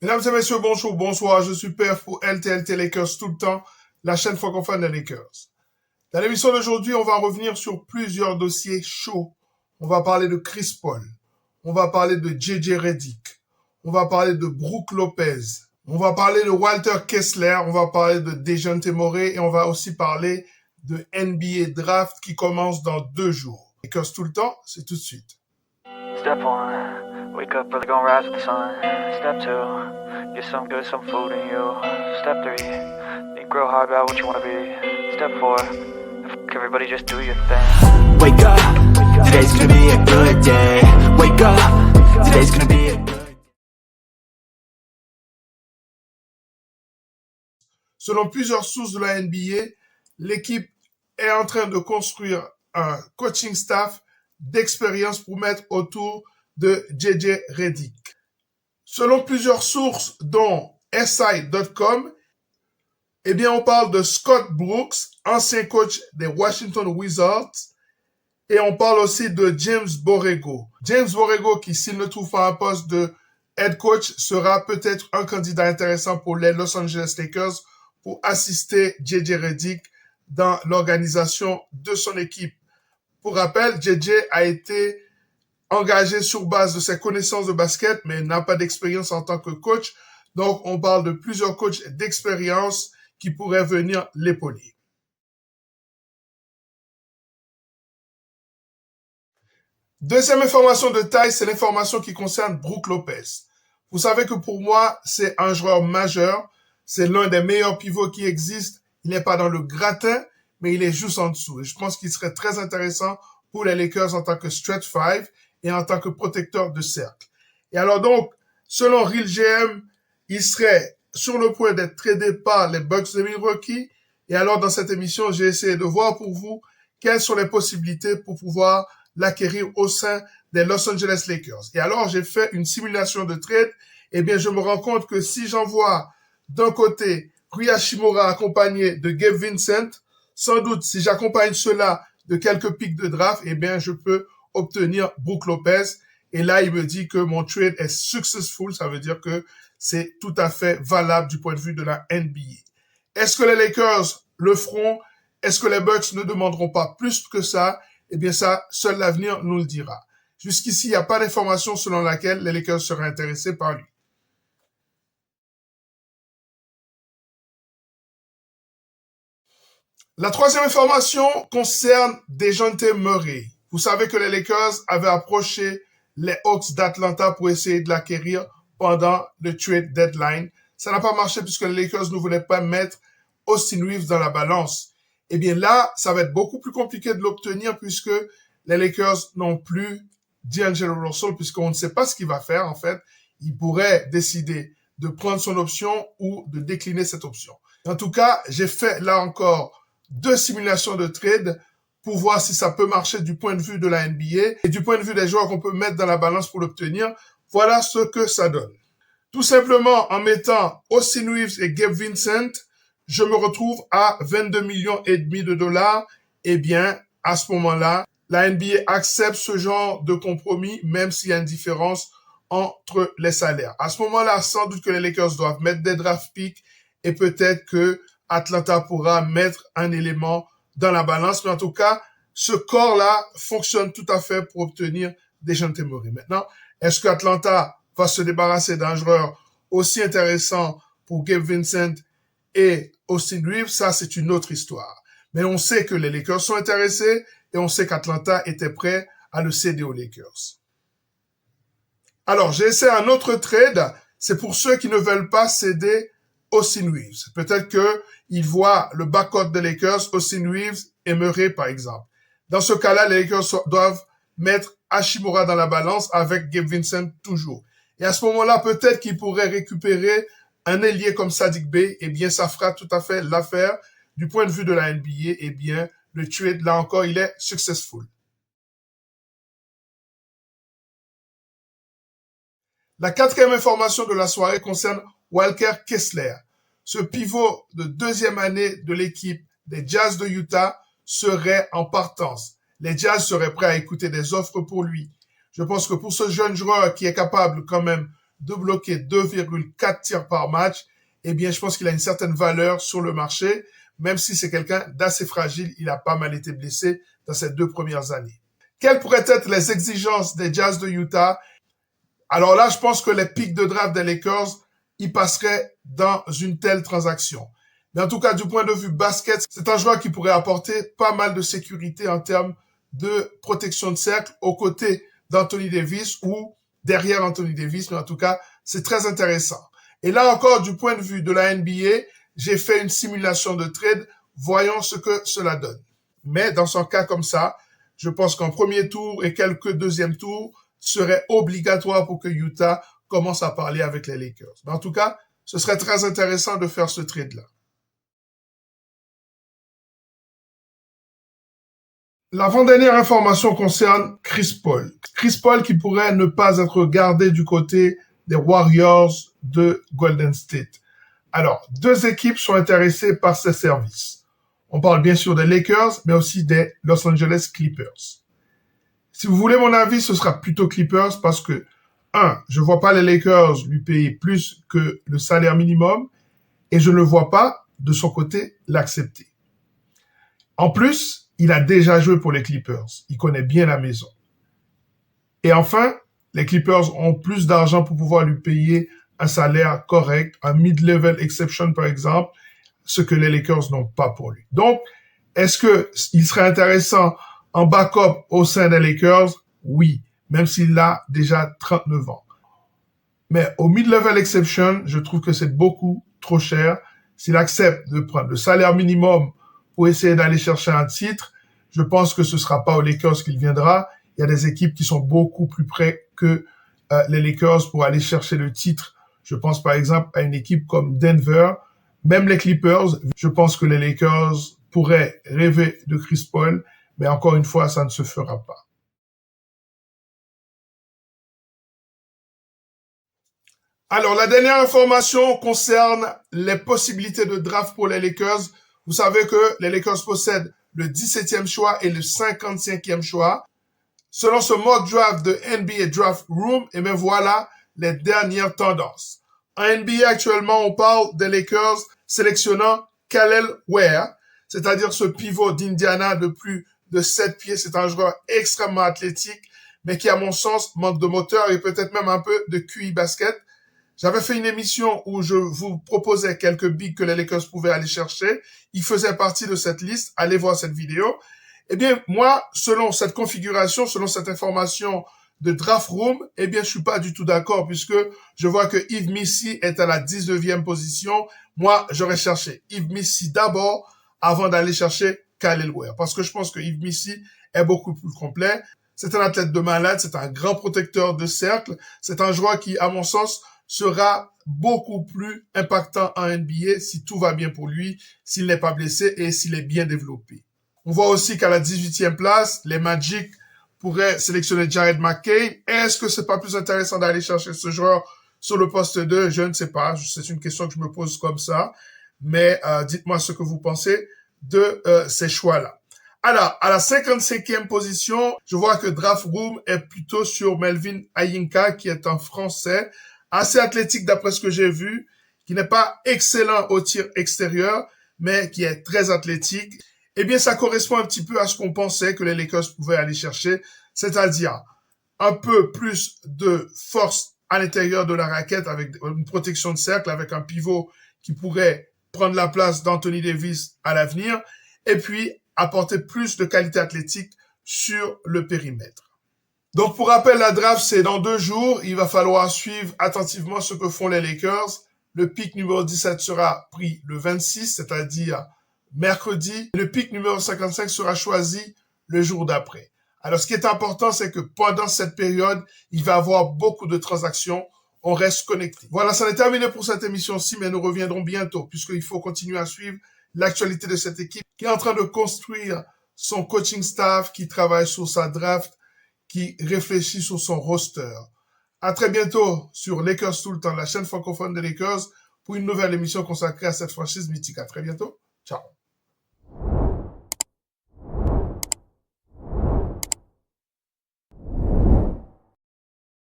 Mesdames et messieurs, bonjour, bonsoir, je suis Pef pour LTLT Lakers tout le temps, la chaîne francophone des Lakers. Dans l'émission d'aujourd'hui, on va revenir sur plusieurs dossiers chauds. On va parler de Chris Paul, on va parler de JJ Redick, on va parler de Brook Lopez, on va parler de Walker Kessler, on va parler de Dejounte Murray et on va aussi parler de NBA Draft qui commence dans 2 jours. Lakers tout le temps, c'est tout de suite. Step 1, wake up early, gonna rise with the sun. Step 2, get some good, some food in you. Step 3, think real hard about what you wanna be. Step 4, fuck everybody, just do your thing. Wake up, today's gonna be a good day. Wake up, today's gonna be a good day. Selon plusieurs sources de la NBA, l'équipe est en train de construire un coaching staff d'expérience pour mettre autour de JJ Redick. Selon plusieurs sources, dont SI.com, eh bien, on parle de Scott Brooks, ancien coach des Washington Wizards, et on parle aussi de James Borrego. James Borrego, qui, s'il ne trouve pas un poste de head coach, sera peut-être un candidat intéressant pour les Los Angeles Lakers pour assister JJ Redick dans l'organisation de son équipe. Pour rappel, JJ a été engagé sur base de ses connaissances de basket, mais n'a pas d'expérience en tant que coach. Donc, on parle de plusieurs coachs d'expérience qui pourraient venir l'épauler. Deuxième information de taille, c'est l'information qui concerne Brook Lopez. Vous savez que pour moi, c'est un joueur majeur. C'est l'un des meilleurs pivots qui existent. Il n'est pas dans le gratin, mais il est juste en dessous. Et je pense qu'il serait très intéressant pour les Lakers en tant que stretch 5 et en tant que protecteur de cercle. Et alors donc, selon Real GM, il serait sur le point d'être tradé par les Bucks de Milwaukee. Et alors, dans cette émission, j'ai essayé de voir pour vous quelles sont les possibilités pour pouvoir l'acquérir au sein des Los Angeles Lakers. Et alors, j'ai fait une simulation de trade. Eh bien, je me rends compte que si j'envoie d'un côté Rui Hachimura accompagné de Gabe Vincent, sans doute, si j'accompagne cela de quelques pics de draft, eh bien, je peux obtenir Brook Lopez. Et là, il me dit que mon trade est successful. Ça veut dire que c'est tout à fait valable du point de vue de la NBA. Est-ce que les Lakers le feront? Est-ce que les Bucks ne demanderont pas plus que ça? Eh bien, ça, seul l'avenir nous le dira. Jusqu'ici, il n'y a pas d'information selon laquelle les Lakers seraient intéressés par lui. La troisième information concerne Dejounte Murray. Vous savez que les Lakers avaient approché les Hawks d'Atlanta pour essayer de l'acquérir pendant le trade deadline. Ça n'a pas marché puisque les Lakers ne voulaient pas mettre Austin Reeves dans la balance. Eh bien là, ça va être beaucoup plus compliqué de l'obtenir puisque les Lakers n'ont plus D'Angelo Russell puisqu'on ne sait pas ce qu'il va faire en fait. Il pourrait décider de prendre son option ou de décliner cette option. En tout cas, j'ai fait là encore 2 simulations de trade pour voir si ça peut marcher du point de vue de la NBA et du point de vue des joueurs qu'on peut mettre dans la balance pour l'obtenir. Voilà ce que ça donne. Tout simplement, en mettant Austin Reeves et Gabe Vincent, je me retrouve à 22,5 millions de dollars. Eh bien, à ce moment-là, la NBA accepte ce genre de compromis, même s'il y a une différence entre les salaires. À ce moment-là, sans doute que les Lakers doivent mettre des draft picks et peut-être que Atlanta pourra mettre un élément dans la balance. Mais en tout cas, ce corps-là fonctionne tout à fait pour obtenir Dejounte Murray. Maintenant, est-ce que Atlanta va se débarrasser d'un joueur aussi intéressant pour Gabe Vincent et Austin Reeves? Ça, c'est une autre histoire. Mais on sait que les Lakers sont intéressés et on sait qu'Atlanta était prêt à le céder aux Lakers. Alors, j'ai essayé un autre trade. C'est pour ceux qui ne veulent pas céder Austin Reeves. Peut-être qu'ils voient le backcourt des Lakers, Austin Reeves et Murray, par exemple. Dans ce cas-là, les Lakers doivent mettre Hachimura dans la balance avec Gabe Vincent toujours. Et à ce moment-là, peut-être qu'ils pourraient récupérer un ailier comme Saddiq Bey. Eh bien, ça fera tout à fait l'affaire. Du point de vue de la NBA, eh bien, le trade, là encore, il est successful. La quatrième information de la soirée concerne Walker Kessler. Ce pivot de 2e année de l'équipe des Jazz de Utah serait en partance. Les Jazz seraient prêts à écouter des offres pour lui. Je pense que pour ce jeune joueur qui est capable quand même de bloquer 2,4 tirs par match, eh bien, je pense qu'il a une certaine valeur sur le marché, même si c'est quelqu'un d'assez fragile. Il a pas mal été blessé dans ces 2 premières années. Quelles pourraient être les exigences des Jazz de Utah? Alors là, je pense que les pics de draft des Lakers, ils passeraient dans une telle transaction. Mais en tout cas, du point de vue basket, c'est un joueur qui pourrait apporter pas mal de sécurité en termes de protection de cercle aux côtés d'Anthony Davis ou derrière Anthony Davis. Mais en tout cas, c'est très intéressant. Et là encore, du point de vue de la NBA, j'ai fait une simulation de trade. Voyons ce que cela donne. Mais dans son cas comme ça, je pense qu'un premier tour et quelques deuxièmes tours seraient obligatoires pour que Utah commence à parler avec les Lakers. Mais en tout cas, ce serait très intéressant de faire ce trade-là. L'avant-dernière information concerne Chris Paul. Chris Paul qui pourrait ne pas être gardé du côté des Warriors de Golden State. Alors, 2 équipes sont intéressées par ses services. On parle bien sûr des Lakers, mais aussi des Los Angeles Clippers. Si vous voulez mon avis, ce sera plutôt Clippers parce que, je vois pas les Lakers lui payer plus que le salaire minimum et je ne vois pas, de son côté, l'accepter. En plus, il a déjà joué pour les Clippers. Il connaît bien la maison. Et enfin, les Clippers ont plus d'argent pour pouvoir lui payer un salaire correct, un mid-level exception par exemple, ce que les Lakers n'ont pas pour lui. Donc, est-ce que il serait intéressant en backup au sein des Lakers? Oui, même s'il a déjà 39 ans. Mais au mid-level exception, je trouve que c'est beaucoup trop cher. S'il accepte de prendre le salaire minimum pour essayer d'aller chercher un titre, je pense que ce sera pas aux Lakers qu'il viendra. Il y a des équipes qui sont beaucoup plus près que les Lakers pour aller chercher le titre. Je pense par exemple à une équipe comme Denver, même les Clippers. Je pense que les Lakers pourraient rêver de Chris Paul, mais encore une fois, ça ne se fera pas. Alors, la dernière information concerne les possibilités de draft pour les Lakers. Vous savez que les Lakers possèdent le 17e choix et le 55e choix. Selon ce mock draft de NBA Draft Room, et bien voilà les dernières tendances. En NBA actuellement, on parle des Lakers sélectionnant Kel'el Ware, c'est-à-dire ce pivot d'Indiana de plus de 7 pieds. C'est un joueur extrêmement athlétique, mais qui, à mon sens, manque de moteur et peut-être même un peu de QI basket. J'avais fait une émission où je vous proposais quelques bigs que les Lakers pouvaient aller chercher. Il faisait partie de cette liste. Allez voir cette vidéo. Eh bien, moi, selon cette configuration, selon cette information de Draft Room, eh bien, je suis pas du tout d'accord puisque je vois que Yves Missi est à la 19e position. Moi, j'aurais cherché Yves Missi d'abord avant d'aller chercher Kel'el Ware parce que je pense que Yves Missi est beaucoup plus complet. C'est un athlète de malade, c'est un grand protecteur de cercle. C'est un joueur qui, à mon sens, sera beaucoup plus impactant en NBA si tout va bien pour lui, s'il n'est pas blessé et s'il est bien développé. On voit aussi qu'à la 18e place, les Magic pourraient sélectionner Jared McCain. Est-ce que c'est pas plus intéressant d'aller chercher ce joueur sur le poste 2? Je ne sais pas. C'est une question que je me pose comme ça. Mais dites-moi ce que vous pensez de ces choix-là. Alors, à la 55e position, je vois que Draft Room est plutôt sur Melvin Ayinka, qui est un Français, assez athlétique d'après ce que j'ai vu, qui n'est pas excellent au tir extérieur, mais qui est très athlétique. Eh bien, ça correspond un petit peu à ce qu'on pensait que les Lakers pouvaient aller chercher, c'est-à-dire un peu plus de force à l'intérieur de la raquette avec une protection de cercle, avec un pivot qui pourrait prendre la place d'Anthony Davis à l'avenir, et puis apporter plus de qualité athlétique sur le périmètre. Donc, pour rappel, la draft, c'est dans 2 jours. Il va falloir suivre attentivement ce que font les Lakers. Le pick numéro 17 sera pris le 26, c'est-à-dire mercredi. Le pick numéro 55 sera choisi le jour d'après. Alors, ce qui est important, c'est que pendant cette période, il va y avoir beaucoup de transactions. On reste connecté. Voilà, ça est terminé pour cette émission-ci, mais nous reviendrons bientôt, puisqu'il faut continuer à suivre l'actualité de cette équipe qui est en train de construire son coaching staff, qui travaille sur sa draft, qui réfléchit sur son roster. À très bientôt sur Lakers tout le temps, la chaîne francophone des Lakers, pour une nouvelle émission consacrée à cette franchise mythique. À très bientôt. Ciao.